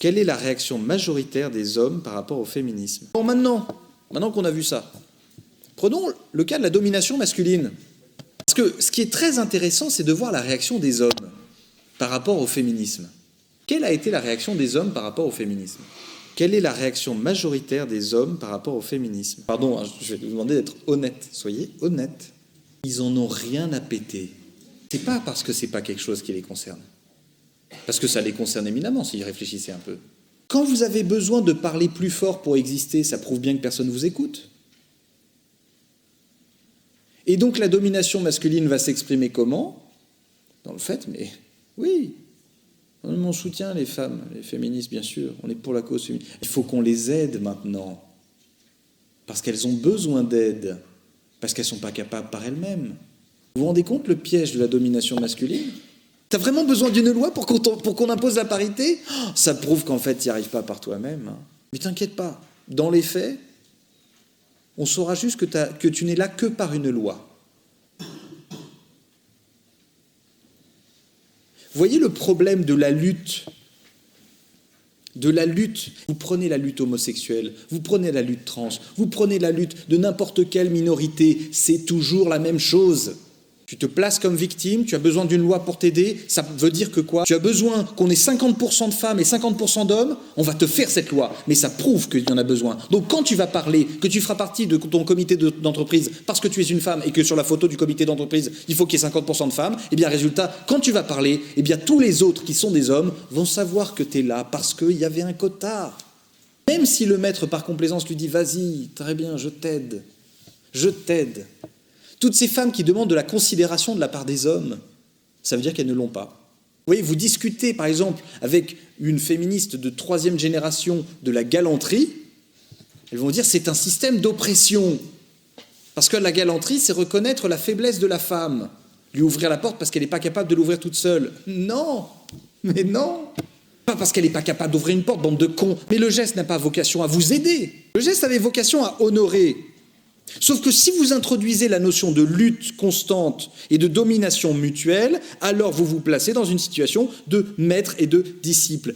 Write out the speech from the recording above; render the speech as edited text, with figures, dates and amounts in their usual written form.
Quelle est la réaction majoritaire des hommes par rapport au féminisme? Bon, maintenant qu'on a vu ça, prenons le cas de la domination masculine. Parce que ce qui est très intéressant, c'est de voir la réaction des hommes par rapport au féminisme. Quelle a été la réaction des hommes par rapport au féminisme? Quelle est la réaction majoritaire des hommes par rapport au féminisme? Pardon, je vais vous demander d'être honnête. Soyez honnête. Ils en ont rien à péter. C'est pas parce que c'est pas quelque chose qui les concerne. Parce que ça les concerne éminemment, s'ils réfléchissaient un peu. Quand vous avez besoin de parler plus fort pour exister, ça prouve bien que personne ne vous écoute. Et donc la domination masculine va s'exprimer comment? Dans le fait, mais oui, on soutient les femmes, les féministes bien sûr, on est pour la cause féminine. Il faut qu'on les aide maintenant, parce qu'elles ont besoin d'aide, parce qu'elles ne sont pas capables par elles-mêmes. Vous vous rendez compte le piège de la domination masculine? T'as vraiment besoin d'une loi pour qu'on impose la parité? Ça prouve qu'en fait, tu n'y arrives pas par toi-même. Hein. Mais t'inquiète pas, dans les faits, on saura juste que tu n'es là que par une loi. Voyez le problème de la lutte. Vous prenez la lutte homosexuelle, vous prenez la lutte trans, vous prenez la lutte de n'importe quelle minorité, c'est toujours la même chose. Tu te places comme victime, tu as besoin d'une loi pour t'aider, ça veut dire que quoi? Tu as besoin qu'on ait 50% de femmes et 50% d'hommes, on va te faire cette loi, mais ça prouve qu'il y en a besoin. Donc quand tu vas parler, que tu feras partie de ton comité d'entreprise parce que tu es une femme et que sur la photo du comité d'entreprise, il faut qu'il y ait 50% de femmes, et bien résultat, quand tu vas parler, et bien tous les autres qui sont des hommes vont savoir que tu es là parce qu'il y avait un quota. Même si le maître par complaisance lui dit « Vas-y, très bien, je t'aide. » Toutes ces femmes qui demandent de la considération de la part des hommes, ça veut dire qu'elles ne l'ont pas. Vous voyez, vous discutez par exemple avec une féministe de 3e génération de la galanterie, elles vont dire c'est un système d'oppression. Parce que la galanterie, c'est reconnaître la faiblesse de la femme. Lui ouvrir la porte parce qu'elle n'est pas capable de l'ouvrir toute seule. Non, mais non. Pas parce qu'elle n'est pas capable d'ouvrir une porte, bande de cons. Mais le geste n'a pas vocation à vous aider. Le geste avait vocation à honorer. Sauf que si vous introduisez la notion de lutte constante et de domination mutuelle, alors vous vous placez dans une situation de maître et de disciple.